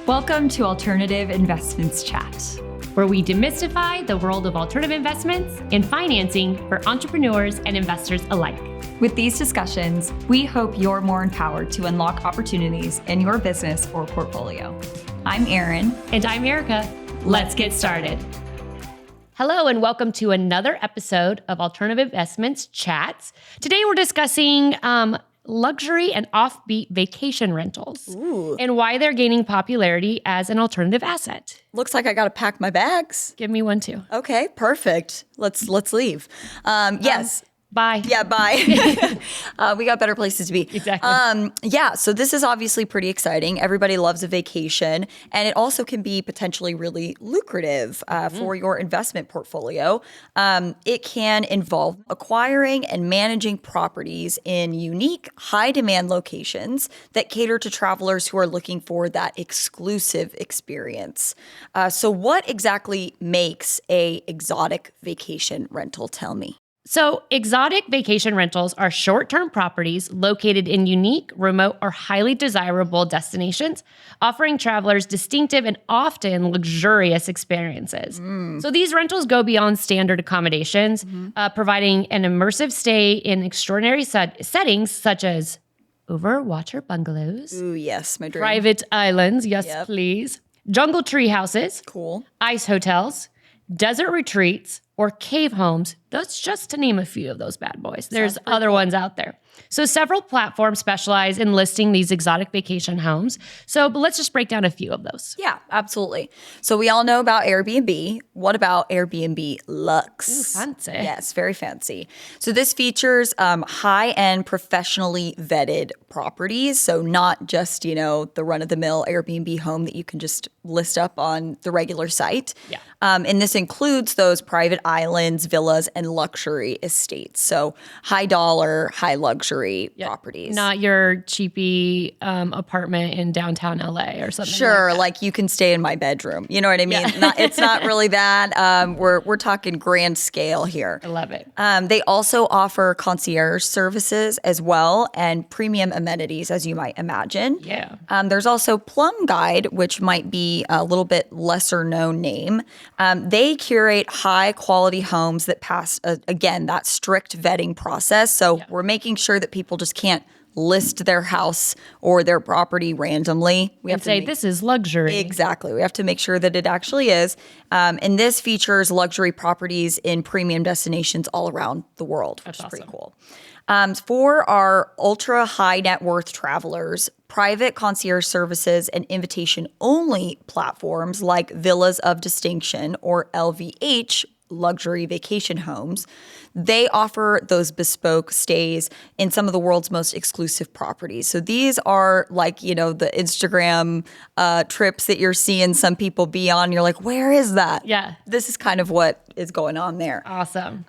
Welcome to Alternative Investments Chat, where we demystify the world of alternative investments and financing for entrepreneurs and investors alike. With these discussions, we hope you're more empowered to unlock opportunities in your business or portfolio. I'm Erin. And I'm Erica. Let's get started. Hello, and welcome to another episode of Alternative Investments Chats. Today, we're discussing luxury and offbeat vacation rentals. Ooh. And why they're gaining popularity as an alternative asset. Looks like I got to pack my bags. Give me one too. Okay, perfect. Let's leave. Yes. Bye. Yeah, bye. We got better places to be. Exactly. So this is obviously pretty exciting. Everybody loves a vacation, and it also can be potentially really lucrative for your investment portfolio. It can involve acquiring and managing properties in unique, high-demand locations that cater to travelers who are looking for that exclusive experience. So what exactly makes a exotic vacation rental? Tell me. So exotic vacation rentals are short-term properties located in unique, remote, or highly desirable destinations, offering travelers distinctive and often luxurious experiences. So these rentals go beyond standard accommodations, providing an immersive stay in extraordinary settings such as overwater bungalows, Ooh, yes, my dream. private islands, yes, please, jungle tree houses, Cool. ice hotels, desert retreats, or cave homes. That's just to name a few of those bad boys. There's other ones out there. So several platforms specialize in listing these exotic vacation homes. But let's just break down a few of those. Yeah, absolutely. So we all know about Airbnb. What about Airbnb Lux? Ooh, fancy. Yes, very fancy. So this features high-end, professionally vetted properties. So not just, the run-of-the-mill Airbnb home that you can just list up on the regular site. Yeah. And this includes those private islands, villas, and luxury estates. So high dollar, high luxury properties. Not your cheapy apartment in downtown LA or something. Sure, like like you can stay in my bedroom. You know what I mean? It's not really that. We're talking grand scale here. I love it. They also offer concierge services as well and premium amenities, as you might imagine. Yeah. There's also Plum Guide, which might be a little bit lesser known name. They curate high quality homes that pass, again, that strict vetting process. So we're making sure that people just can't list their house or their property randomly. We have to say, this is luxury. Exactly. We have to make sure that it actually is. And this features luxury properties in premium destinations all around the world, which is pretty cool. For our ultra high net worth travelers, private concierge services and invitation-only platforms like Villas of Distinction or LVH, luxury vacation homes, they offer those bespoke stays in some of the world's most exclusive properties. So these are like, the Instagram trips that you're seeing some people be on. You're like, where is that? Yeah. This is kind of what is going on there. Awesome.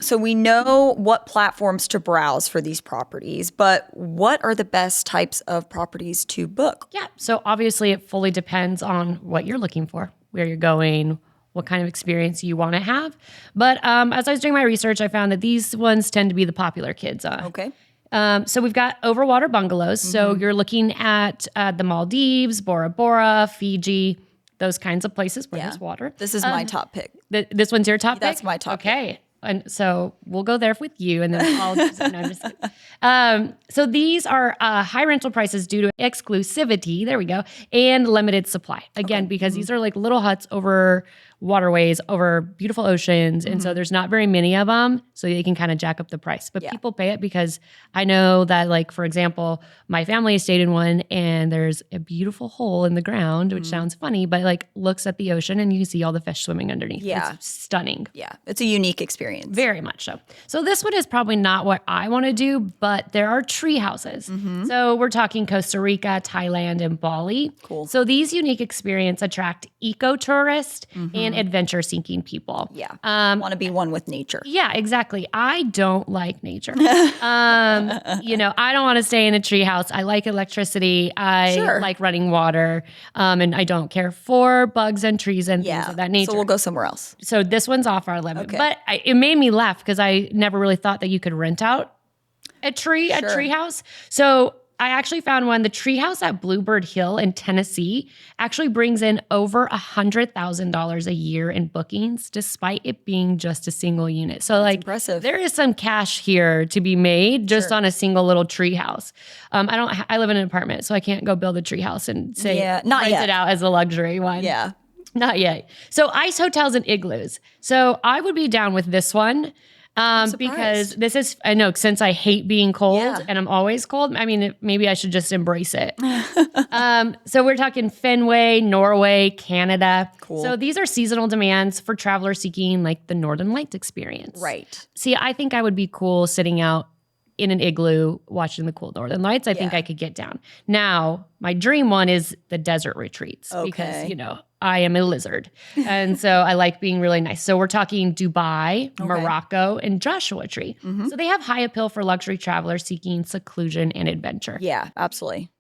So we know what platforms to browse for these properties, but what are the best types of properties to book? Yeah. So obviously it fully depends on what you're looking for, where you're going, what kind of experience you want to have. But as I was doing my research, I found that these ones tend to be the popular kids. Okay. So we've got overwater bungalows. So you're looking at the Maldives, Bora Bora, Fiji, those kinds of places where there's water. This is my top pick. This one's your top pick? That's my top pick. Okay. And so we'll go there with you, and then I'll just, no, I'm just kidding. So these are high rental prices due to exclusivity, there we go, and limited supply. Again, because these are like little huts over waterways, over beautiful oceans, and so there's not very many of them, so they can kind of jack up the price. But people pay it because I know that, like, for example, my family stayed in one, and there's a beautiful hole in the ground, which sounds funny, but like looks at the ocean, and you can see all the fish swimming underneath. Yeah. It's stunning. Yeah, it's a unique experience. Very much so. So this one is probably not what I want to do, but there are tree houses. So we're talking Costa Rica, Thailand, and Bali. Cool. So these unique experiences attract eco-tourists and adventure-seeking people. Yeah, want to be one with nature. Yeah, exactly. I don't like nature. I don't want to stay in a tree house. I like electricity. I like running water. And I don't care for bugs and trees and things of that nature. So we'll go somewhere else. So this one's off our limit. But it made me laugh because I never really thought that you could rent out a tree house. So I actually found one. The Treehouse at Bluebird Hill in Tennessee actually brings in over $100,000 a year in bookings, despite it being just a single unit. So like, impressive. There is some cash here to be made just on a single little treehouse. I live in an apartment, so I can't go build a treehouse and say rent it out as a luxury one. Yeah. Not yet. So ice hotels and igloos. So I would be down with this one. Because this is, I know, since I hate being cold and I'm always cold, I mean, maybe I should just embrace it. So we're talking Fenway, Norway, Canada. Cool. So these are seasonal demands for travelers seeking like the Northern Lights experience. Right. See, I think I would be cool sitting out in an igloo watching the cool Northern Lights. I think I could get down. Now, my dream one is the desert retreats because, I am a lizard. And so I like being really nice. So we're talking Dubai, Morocco, and Joshua Tree. So they have high appeal for luxury travelers seeking seclusion and adventure. Yeah, absolutely.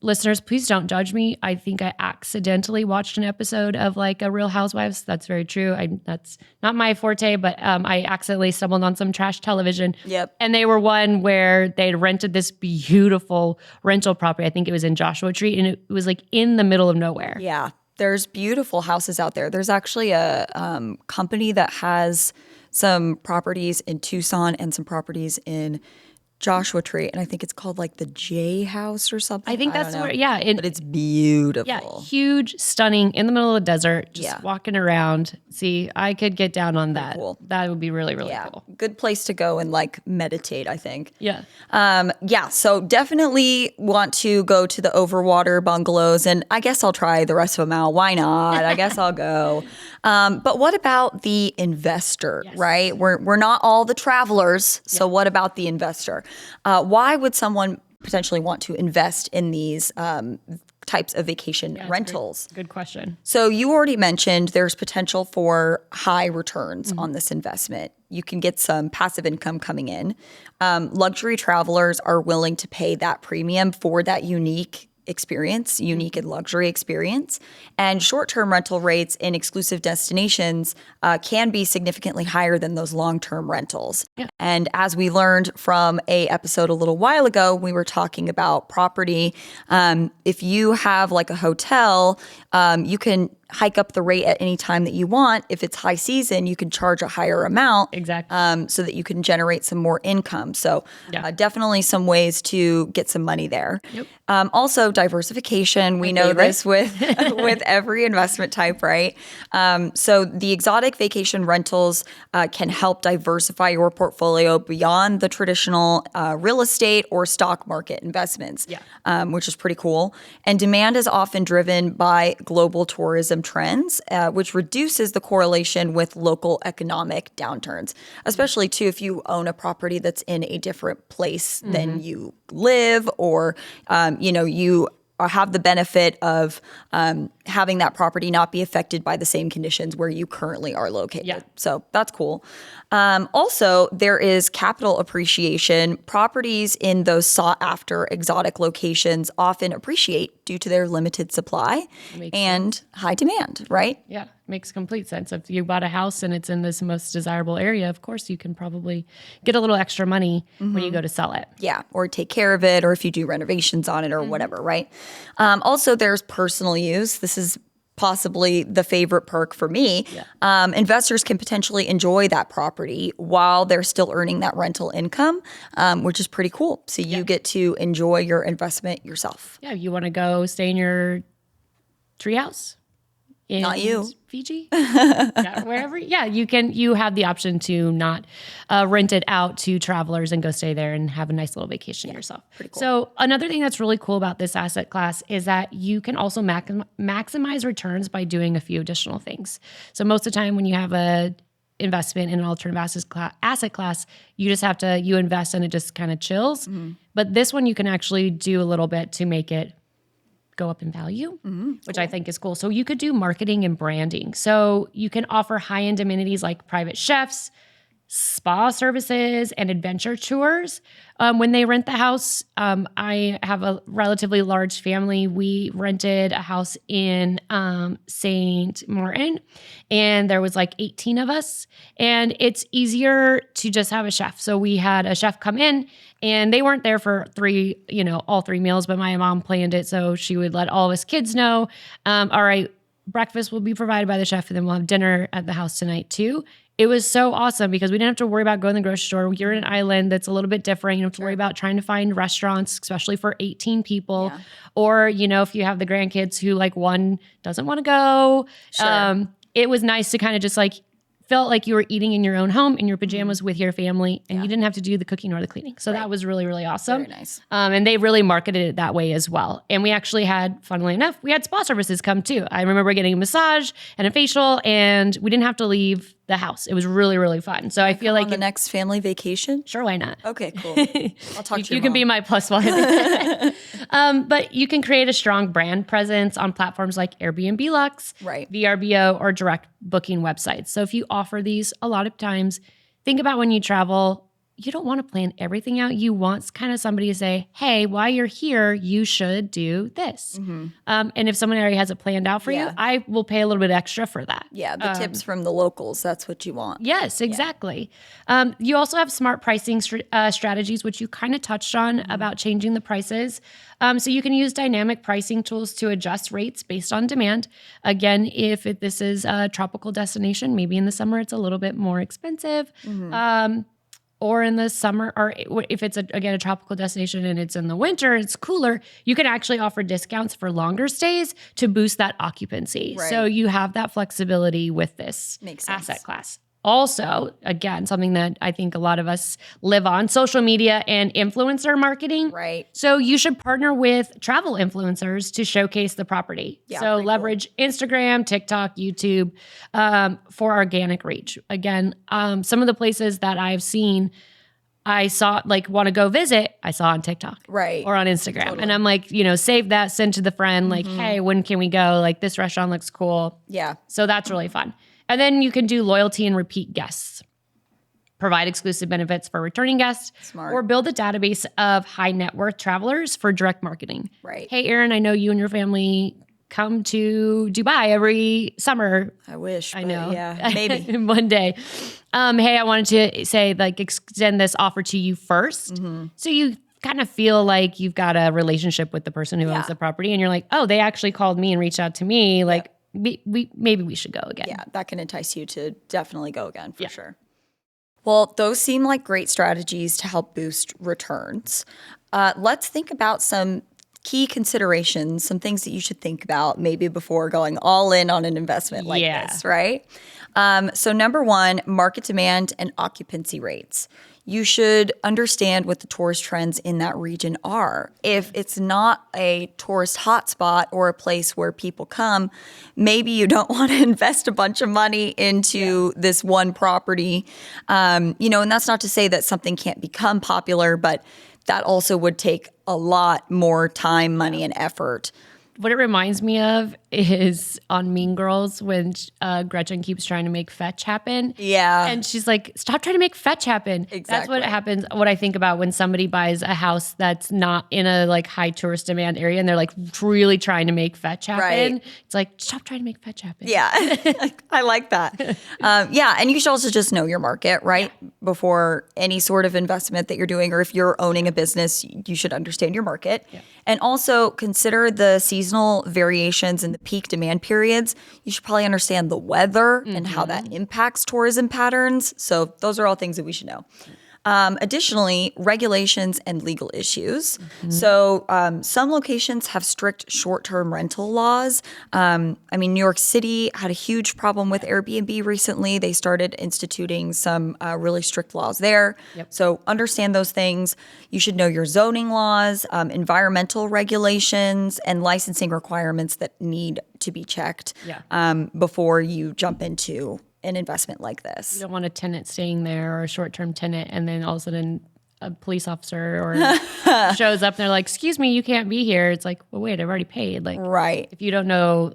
Listeners, please don't judge me. I think I accidentally watched an episode of like a Real Housewives. That's very true. That's not my forte, but I accidentally stumbled on some trash television. Yep. And they were one where they had rented this beautiful rental property. I think it was in Joshua Tree, and it was like in the middle of nowhere. Yeah. There's beautiful houses out there. There's actually a company that has some properties in Tucson and some properties in Joshua Tree, and I think it's called like the J House or something. I think that's where, but it's beautiful. Yeah, huge, stunning, in the middle of the desert, just walking around. See, I could get down on that. Cool. That would be really, really cool. Good place to go and like meditate, I think. Yeah. So definitely want to go to the overwater bungalows, and I guess I'll try the rest of them out. Why not? I guess I'll go. But what about the investor, right? We're not all the travelers, so what about the investor? Why would someone potentially want to invest in these types of vacation rentals? Good question. So you already mentioned there's potential for high returns on this investment. You can get some passive income coming in. Luxury travelers are willing to pay that premium for that unique and luxury experience. And short-term rental rates in exclusive destinations can be significantly higher than those long-term rentals. Yeah. And as we learned from a episode a little while ago, we were talking about property. If you have like a hotel, you can hike up the rate at any time that you want. If it's high season, you can charge a higher amount. Exactly. So that you can generate some more income. So definitely some ways to get some money there. Yep. Also, diversification. We know this with every investment type, right? So the exotic vacation rentals can help diversify your portfolio beyond the traditional real estate or stock market investments, which is pretty cool. And demand is often driven by global tourism trends, which reduces the correlation with local economic downturns, especially too if you own a property that's in a different place than you live, or you have the benefit of having that property not be affected by the same conditions where you currently are located. Yeah. So that's cool. Also, there is capital appreciation. Properties in those sought-after exotic locations often appreciate due to their limited supply and high demand, right? Yeah, makes complete sense. If you bought a house and it's in this most desirable area, of course you can probably get a little extra money when you go to sell it. Yeah, or take care of it, or if you do renovations on it or whatever, right? Also, there's personal use. This is possibly the favorite perk for me. Yeah. Investors can potentially enjoy that property while they're still earning that rental income, which is pretty cool. So you get to enjoy your investment yourself. Yeah, you want to go stay in your treehouse? Not you. Fiji? Wherever. Yeah, you have the option to not rent it out to travelers and go stay there and have a nice little vacation yourself. Pretty cool. So another thing that's really cool about this asset class is that you can also maximize returns by doing a few additional things. So most of the time when you have a investment in an alternative asset class, you just have to, you invest and it just kind of chills. But this one you can actually do a little bit to make it go up in value, which I think is cool. So you could do marketing and branding. So you can offer high-end amenities like private chefs, spa services and adventure tours. When they rent the house, I have a relatively large family. We rented a house in St. Martin, and there was like 18 of us. And it's easier to just have a chef. So we had a chef come in, and they weren't there for all 3 meals, but my mom planned it. So she would let all of us kids know, all right, breakfast will be provided by the chef, and then we'll have dinner at the house tonight too. It was so awesome because we didn't have to worry about going to the grocery store. You're in an island that's a little bit different. You don't have to worry about trying to find restaurants, especially for 18 people. Yeah. Or, if you have the grandkids who like one doesn't want to go. Sure. It was nice to kind of just like felt like you were eating in your own home in your pajamas with your family, and you didn't have to do the cooking or the cleaning. So that was really, really awesome. Very nice. And they really marketed it that way as well. And we actually had, funnily enough, we had spa services come too. I remember getting a massage and a facial, and we didn't have to leave the house. It was really, really fun. So I feel like the next family vacation. Sure, why not? Okay, cool. I'll talk to you. You can be my plus one. But you can create a strong brand presence on platforms like Airbnb Lux, VRBO, or direct booking websites. So if you offer these, a lot of times, think about when you travel, you don't want to plan everything out. You want kind of somebody to say, hey, while you're here, you should do this. Mm-hmm. And if someone already has it planned out for you, I will pay a little bit extra for that. Yeah, the tips from the locals, that's what you want. Yes, exactly. You also have smart pricing strategies, which you kind of touched on about changing the prices. So you can use dynamic pricing tools to adjust rates based on demand. Again, if this is a tropical destination, maybe in the summer it's a little bit more expensive. Mm-hmm. Or in the summer, or if it's, a tropical destination and it's in the winter, it's cooler, you can actually offer discounts for longer stays to boost that occupancy. Right. So you have that flexibility with this asset class. Also, again, something that I think a lot of us live on, social media and influencer marketing. Right. So you should partner with travel influencers to showcase the property. Yeah, so leverage Instagram, TikTok, YouTube for organic reach. Again, some of the places that I've seen, I saw want to go visit, I saw on TikTok. Right. Or on Instagram. Totally. And I'm like, save that, send to the friend, like, hey, when can we go? Like, this restaurant looks cool. Yeah. So that's really fun. And then you can do loyalty and repeat guests, provide exclusive benefits for returning guests, or build a database of high net worth travelers for direct marketing. Right. Hey, Erin, I know you and your family come to Dubai every summer. I wish. I know. Yeah, maybe. One day. Hey, I wanted to say, extend this offer to you first. Mm-hmm. So you kind of feel like you've got a relationship with the person who owns the property. And you're like, oh, they actually called me and reached out to me. Maybe we should go again. Yeah, that can entice you to definitely go again for sure. Well, those seem like great strategies to help boost returns. Let's think about some key considerations, some things that you should think about maybe before going all in on an investment like this, right? So number one, market demand and occupancy rates. You should understand what the tourist trends in that region are. If it's not a tourist hotspot or a place where people come, maybe you don't want to invest a bunch of money into this one property. And that's not to say that something can't become popular, but that also would take a lot more time, money, and effort. What it reminds me of is on Mean Girls when Gretchen keeps trying to make fetch happen. Yeah. And she's like, stop trying to make fetch happen. Exactly. That's what happens, what I think about when somebody buys a house that's not in a high tourist demand area and they're really trying to make fetch happen. Right. It's like, stop trying to make fetch happen. Yeah. I like that. And you should also just know your market, right? Yeah. Before any sort of investment that you're doing, or if you're owning a business, you should understand your market. Yeah. And also consider the seasonal variations in the peak demand periods. You should probably understand the weather and how that impacts tourism patterns. So those are all things that we should know. Additionally, regulations and legal issues. Mm-hmm. So some locations have strict short-term rental laws. New York City had a huge problem with Airbnb recently. They started instituting some really strict laws there. Yep. So understand those things. You should know your zoning laws, environmental regulations, and licensing requirements that need to be checked before you jump into an investment like this. You don't want a tenant staying there or a short-term tenant and then all of a sudden a police officer or shows up and they're like, excuse me, you can't be here. It's like, well, wait, I've already paid. Right. If you don't know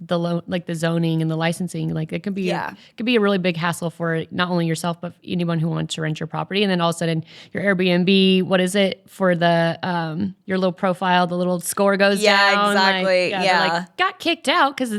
like the zoning and the licensing. Like it could be a really big hassle for not only yourself but anyone who wants to rent your property. And then all of a sudden your Airbnb, what is it for the your little profile, the little score goes down. Exactly. Like, like, got kicked out because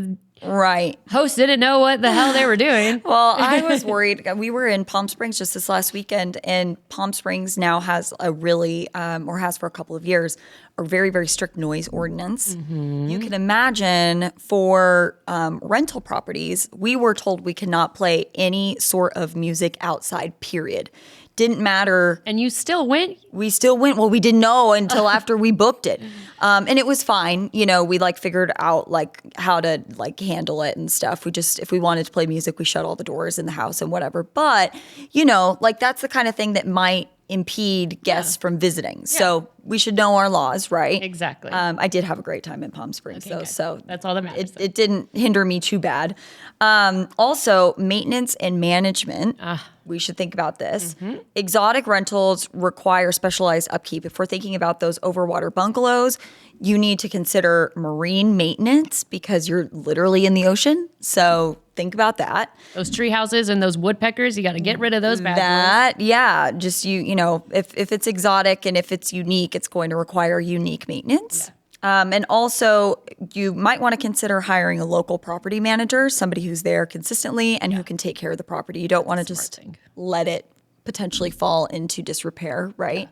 right. host didn't know what the hell they were doing. Well, I was worried. We were in Palm Springs just this last weekend, and Palm Springs now has a really, or has for a couple of years, a very, very strict noise ordinance. You can imagine for rental properties, we were told we cannot play any sort of music outside, period. Didn't matter. And you still went? We still went. Well, we didn't know until after we booked it. And it was fine. You know, we like figured out like how to like handle it and stuff. We just, if we wanted to play music, we shut all the doors in the house and whatever. But, you know, like that's the kind of thing that might impede guests from visiting. So we should know our laws, right? Exactly. I did have a great time in Palm Springs though. Good. So that's all that matters. It didn't hinder me too bad. Also, maintenance and management. We should think about this. Exotic rentals require specialized upkeep. If we're thinking about those overwater bungalows, you need to consider marine maintenance because you're literally in the ocean. So think about that. Those tree houses and those woodpeckers, you got to get rid of those bad boys. Yeah. Just you know, if it's exotic and if it's unique, it's going to require unique maintenance. And also, you might want to consider hiring a local property manager, somebody who's there consistently and who can take care of the property. You don't want to just let it potentially fall into disrepair, right?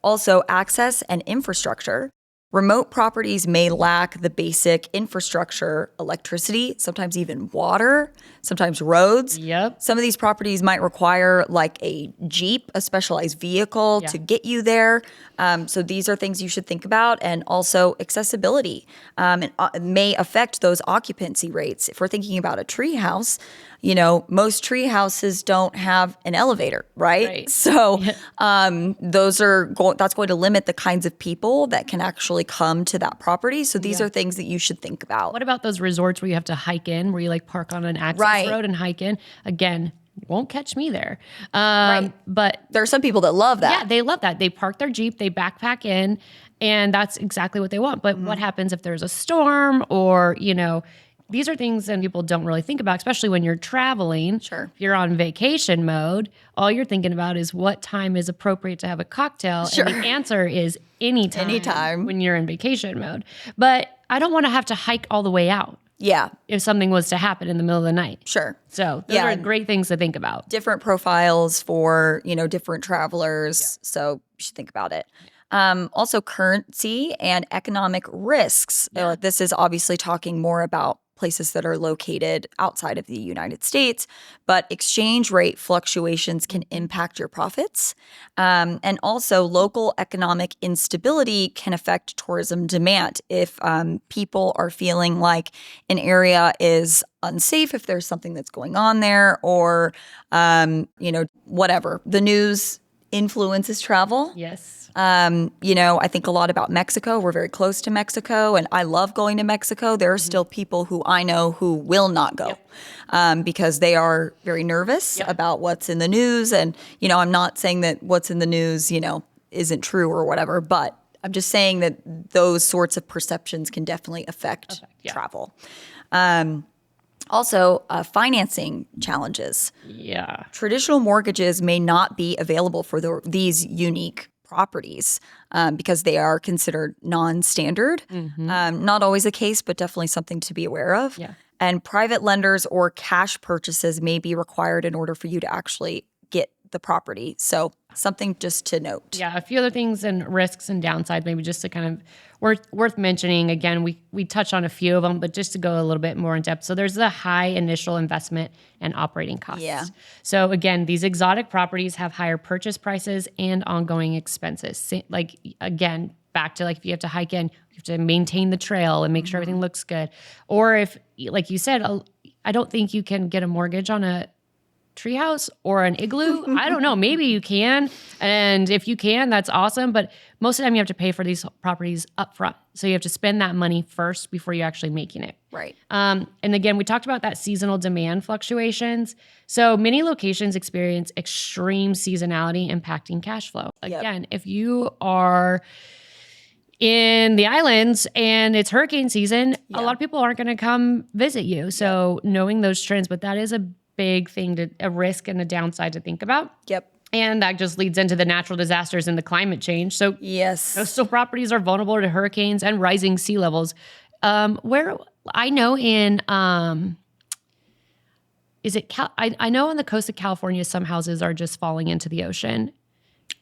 Also, access and infrastructure. Remote properties may lack the basic infrastructure, electricity, sometimes even water, sometimes roads. Some of these properties might require like a Jeep, a specialized vehicle to get you there. So these are things you should think about. And also accessibility may affect those occupancy rates. If we're thinking about a tree house, you know, most tree houses don't have an elevator, right? So that's going to limit the kinds of people that can actually come to that property. So these are things that you should think about. What about those resorts where you have to hike in, where you like park on an access road and hike in? Again, won't catch me there. But there are some people that love that. Yeah, they love that. They park their Jeep, they backpack in, and that's exactly what they want. But what happens if there's a storm or, you know, these are things that people don't really think about, especially when you're traveling. If you're on vacation mode, all you're thinking about is what time is appropriate to have a cocktail. And the answer is anytime when you're in vacation mode. But I don't want to have to hike all the way out. If something was to happen in the middle of the night. So those are great things to think about. Different profiles for, you know, different travelers. So you should think about it. Also currency and economic risks. This is obviously talking more about places that are located outside of the United States, but exchange rate fluctuations can impact your profits. And also local economic instability can affect tourism demand. If people are feeling like an area is unsafe, if there's something that's going on there or, you know, whatever. The news influences travel. You know, I think a lot about Mexico. We're very close to Mexico, and I love going to Mexico. There are still people who I know who will not go because they are very nervous about what's in the news. And, you know, I'm not saying that what's in the news, you know, isn't true or whatever, but I'm just saying that those sorts of perceptions can definitely affect travel. Also, financing challenges. Traditional mortgages may not be available for these unique properties because they are considered non-standard. Not always the case, but definitely something to be aware of. And private lenders or cash purchases may be required in order for you to actually get the property. So something just to note. A few other things and risks and downsides, maybe just to kind of worth mentioning. Again, we touched on a few of them, but just to go a little bit more in depth. So there's the high initial investment and operating costs. So again, these exotic properties have higher purchase prices and ongoing expenses. Like again, back to like if you have to hike in, you have to maintain the trail and make sure everything looks good. Or if, like you said, I don't think you can get a mortgage on a treehouse or an igloo. I don't know. Maybe you can. And if you can, that's awesome. But most of the time you have to pay for these properties up front. So you have to spend that money first before you're actually making it. And again, we talked about that seasonal demand fluctuations. So many locations experience extreme seasonality impacting cash flow. Again, if you are in the islands and it's hurricane season, a lot of people aren't going to come visit you. So knowing those trends, but that is a big thing, a risk and a downside to think about. Yep. And that just leads into the natural disasters and the climate change. So coastal properties are vulnerable to hurricanes and rising sea levels. Where I know in, I know on the coast of California, some houses are just falling into the ocean.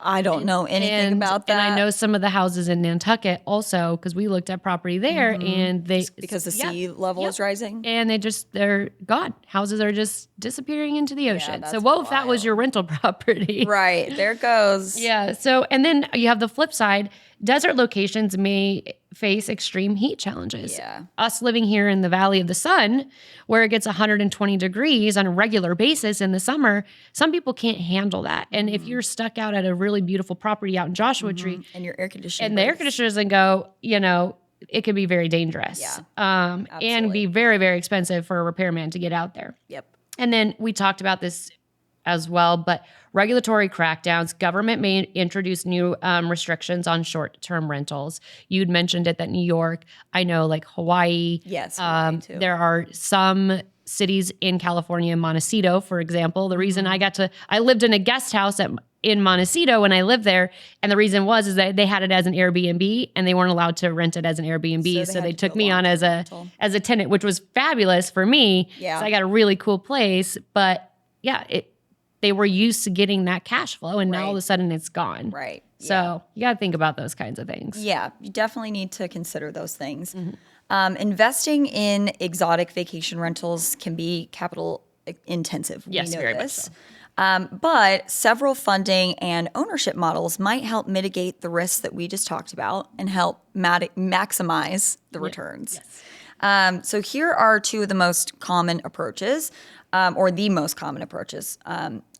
I don't know anything about that. And I know some of the houses in Nantucket also, because we looked at property there and because the sea level is rising. And they're gone. Houses are just disappearing into the ocean. So wild. if that was your rental property? Right. There it goes. Yeah. So, and then you have the flip side. Desert locations may face extreme heat challenges. Yeah. Us living here in the Valley of the Sun, where it gets 120 degrees on a regular basis in the summer, some people can't handle that. And if you're stuck out at a really beautiful property out in Joshua Tree, and your air conditioner, and the air conditioner doesn't go, it could be very dangerous. Yeah. And be very, very expensive for a repairman to get out there. Yep. And then we talked about this as well, but regulatory crackdowns, government may introduce new restrictions on short-term rentals. You'd mentioned it that New York, I know like Hawaii. Yes, Hawaii too. There are some cities in California, Montecito, for example. The reason I lived in a guest house in Montecito when I lived there, and the reason is that they had it as an Airbnb and they weren't allowed to rent it as an Airbnb. So they took me on as a tenant, which was fabulous for me. Yeah. So I got a really cool place, but they were used to getting that cash flow, and now all of a sudden it's gone. Right. So you got to think about those kinds of things. Yeah, you definitely need to consider those things. Investing in exotic vacation rentals can be capital intensive. Yes, we know very this. much so. But several funding and ownership models might help mitigate the risks that we just talked about and help maximize the returns. Yes. So here are two of the most common approaches. Or the most common approaches.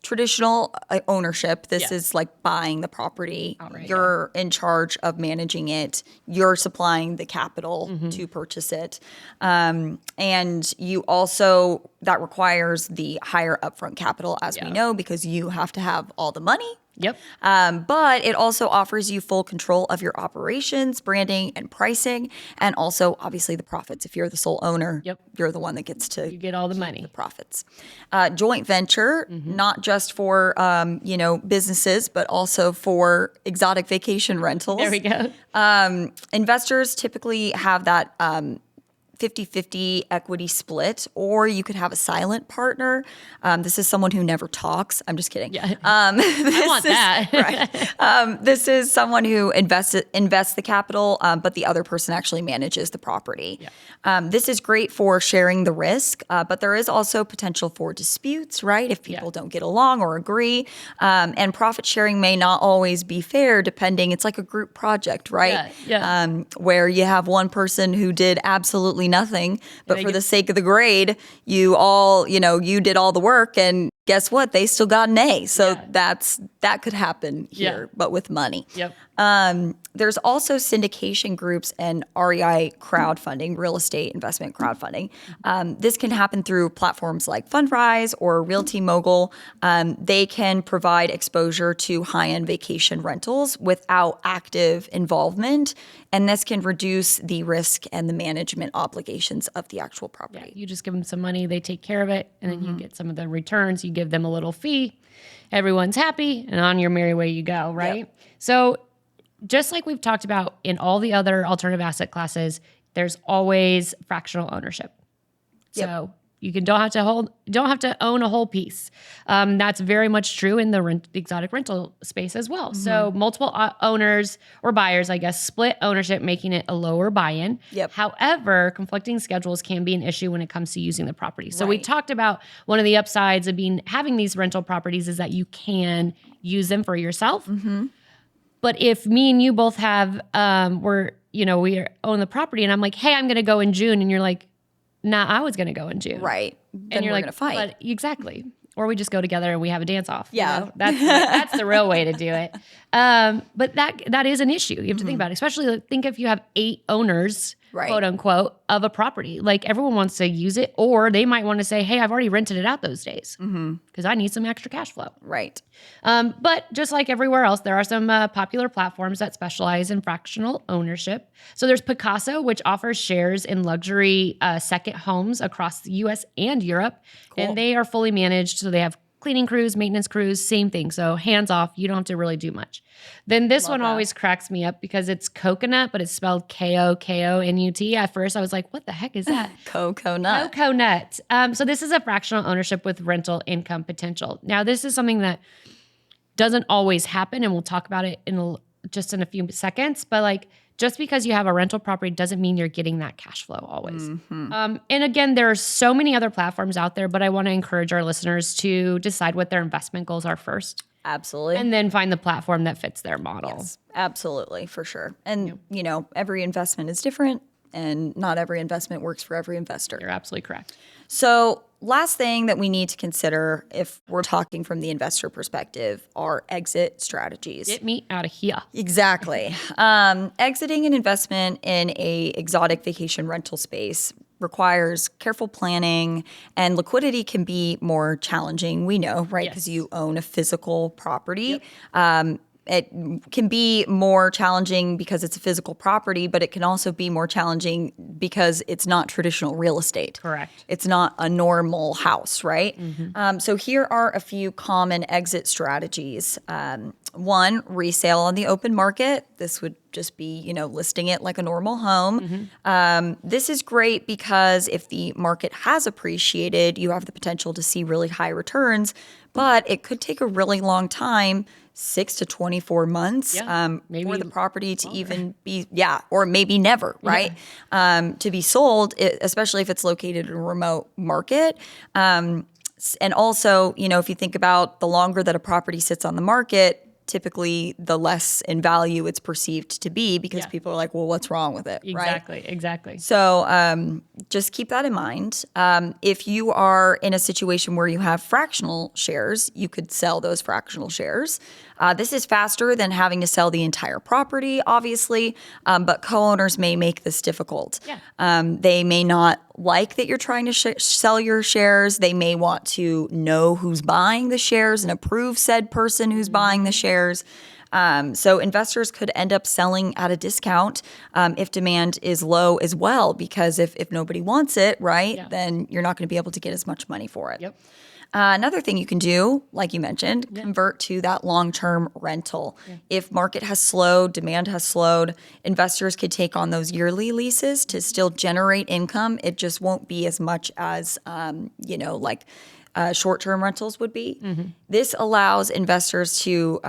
Traditional ownership, this is like buying the property. Outright, you're in charge of managing it. You're supplying the capital to purchase it. And you also, that requires the higher upfront capital, as we know, because you have to have all the money. Yep. But it also offers you full control of your operations, branding, and pricing, and also obviously the profits. If you're the sole owner, you're the one that gets to you get all the money, the profits. Joint venture, not just for businesses, but also for exotic vacation rentals. There we go. Investors typically have that 50-50 equity split, or you could have a silent partner. This is someone who never talks. I'm just kidding. Yeah. I want that. Right. This is someone who invests the capital, but the other person actually manages the property. Yeah. This is great for sharing the risk, but there is also potential for disputes, right? If people don't get along or agree. And profit sharing may not always be fair, depending. It's like a group project, right? Where you have one person who did absolutely nothing, but for the sake of the grade, you all, you did all the work, and guess what? They still got an A. So that could happen here, but with money. Yep. There's also syndication groups and REI crowdfunding, real estate investment crowdfunding. This can happen through platforms like Fundrise or Realty Mogul. They can provide exposure to high-end vacation rentals without active involvement, and this can reduce the risk and the management obligations of the actual property. Yeah, you just give them some money, they take care of it, and then you get some of the returns. You give them a little fee, everyone's happy, and on your merry way you go, right? Yep. So just like we've talked about in all the other alternative asset classes, there's always fractional ownership. So you don't have to own a whole piece. That's very much true in the exotic rental space as well. So multiple owners or buyers, I guess, split ownership, making it a lower buy-in. However, conflicting schedules can be an issue when it comes to using the property. So we talked about one of the upsides of having these rental properties is that you can use them for yourself. But if me and you both have, we own the property, and I'm like, hey, I'm going to go in June, and you're like, nah, I was going to go in June. Right. And you're like, going to fight. But exactly. Or we just go together and we have a dance off. Yeah. That's the real way to do it. But that is an issue. You have to think about it. Especially think if you have 8 owners Right. quote unquote, of a property. Like everyone wants to use it, or they might want to say, hey, I've already rented it out those days because I need some extra cash flow. Right. But just like everywhere else, there are some popular platforms that specialize in fractional ownership. So there's Pacaso, which offers shares in luxury second homes across the US and Europe. Cool. And they are fully managed. So they have cleaning crews, maintenance crews, same thing. So hands off, you don't have to really do much. Then this one always cracks me up because it's coconut, but it's spelled Kokonut. At first I was like, what the heck is that? Coconut. Coconut. So this is a fractional ownership with rental income potential. Now this is something that doesn't always happen, and we'll talk about it just in a few seconds. But like, just because you have a rental property doesn't mean you're getting that cash flow always. And again, there are so many other platforms out there, but I want to encourage our listeners to decide what their investment goals are first. Absolutely. And then find the platform that fits their model. Yes, absolutely, for sure. And, every investment is different, and not every investment works for every investor. You're absolutely correct. So last thing that we need to consider if we're talking from the investor perspective are exit strategies. Get me out of here. Exactly. Exiting an investment in a exotic vacation rental space requires careful planning, and liquidity can be more challenging. We know, right? Because you own a physical property. It can be more challenging because it's a physical property, but it can also be more challenging because it's not traditional real estate. Correct. It's not a normal house, right? So here are a few common exit strategies. One, resale on the open market. This would just be, listing it like a normal home. This is great because if the market has appreciated, you have the potential to see really high returns, but it could take a really long time, 6 to 24 months maybe for the property to even be, or maybe never, right? To be sold, especially if it's located in a remote market. And also, if you think about the longer that a property sits on the market, typically the less in value it's perceived to be because people are like, well, what's wrong with it, right? Exactly. So just keep that in mind. If you are in a situation where you have fractional shares, you could sell those fractional shares. This is faster than having to sell the entire property, obviously, but co-owners may make this difficult. They may not like that you're trying to sell your shares. They may want to know who's buying the shares and approve said person who's buying the shares. So investors could end up selling at a discount if demand is low as well, because if nobody wants it, right, then you're not going to be able to get as much money for it. Another thing you can do, like you mentioned, convert to that long-term rental. If market has slowed, demand has slowed, investors could take on those yearly leases to still generate income. It just won't be as much as, short-term rentals would be. This allows investors to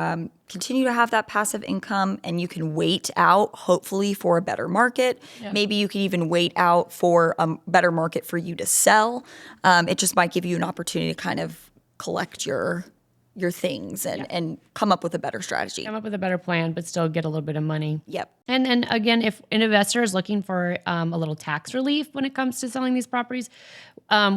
continue to have that passive income, and you can wait out, hopefully, for a better market. Maybe you can even wait out for a better market for you to sell. It just might give you an opportunity to kind of collect your things and come up with a better strategy. Come up with a better plan, but still get a little bit of money. Yep. And then again, if an investor is looking for a little tax relief when it comes to selling these properties,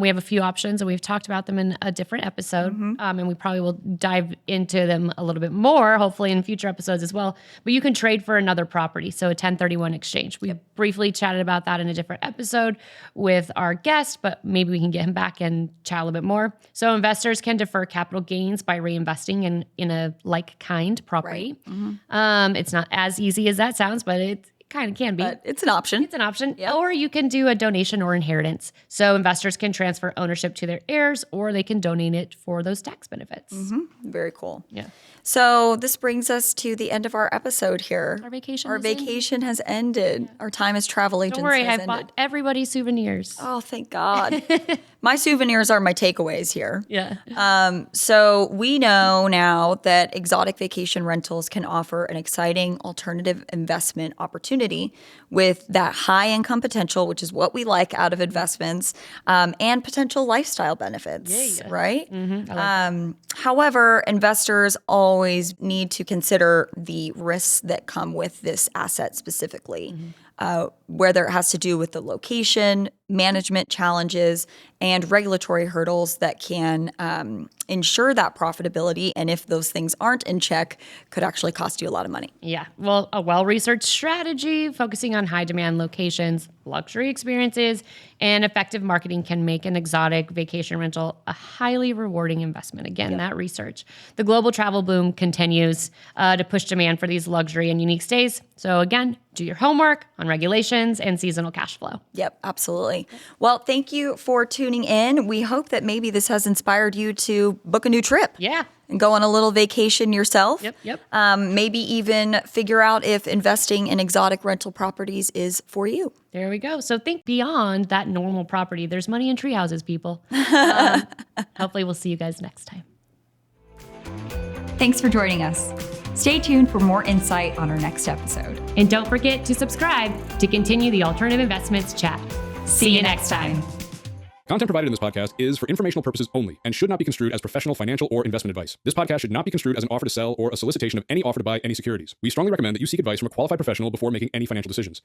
we have a few options, and we've talked about them in a different episode. And we probably will dive into them a little bit more, hopefully in future episodes as well. But you can trade for another property, so a 1031 exchange. We briefly chatted about that in a different episode with our guest, but maybe we can get him back and chat a little bit more. So investors can defer capital gains by reinvesting in a like-kind property. It's not as easy as that sounds, but it kind of can be. But it's an option. It's an option. Or you can do a donation or inheritance. So investors can transfer ownership to their heirs, or they can donate it for those tax benefits. Very cool. Yeah. So this brings us to the end of our episode here. Our vacation Our has vacation has ended. Our time as travel agents Don't worry, has I ended. bought everybody souvenirs. Oh, thank God. My souvenirs are my takeaways here. Yeah. So we know now that exotic vacation rentals can offer an exciting alternative investment opportunity with that high income potential, which is what we like out of investments, and potential lifestyle benefits, right? However, investors always need to consider the risks that come with this asset specifically. Whether it has to do with the location, management challenges, and regulatory hurdles that can ensure that profitability. And if those things aren't in check, could actually cost you a lot of money. Yeah. Well, a well-researched strategy focusing on high-demand locations, luxury experiences, and effective marketing can make an exotic vacation rental a highly rewarding investment. Again, that research. The global travel boom continues to push demand for these luxury and unique stays. So again, do your homework on regulations and seasonal cash flow. Yep, absolutely. Well, thank you for tuning in. We hope that maybe this has inspired you to book a new trip. Yeah. And go on a little vacation yourself. Yep. Maybe even figure out if investing in exotic rental properties is for you. There we go. So think beyond that normal property. There's money in Treehouses, people. Hopefully we'll see you guys next time. Thanks for joining us. Stay tuned for more insight on our next episode. And don't forget to subscribe to continue the Alternative Investments chat. See you next time. Content provided in this podcast is for informational purposes only and should not be construed as professional, financial, or investment advice. This podcast should not be construed as an offer to sell or a solicitation of any offer to buy any securities. We strongly recommend that you seek advice from a qualified professional before making any financial decisions.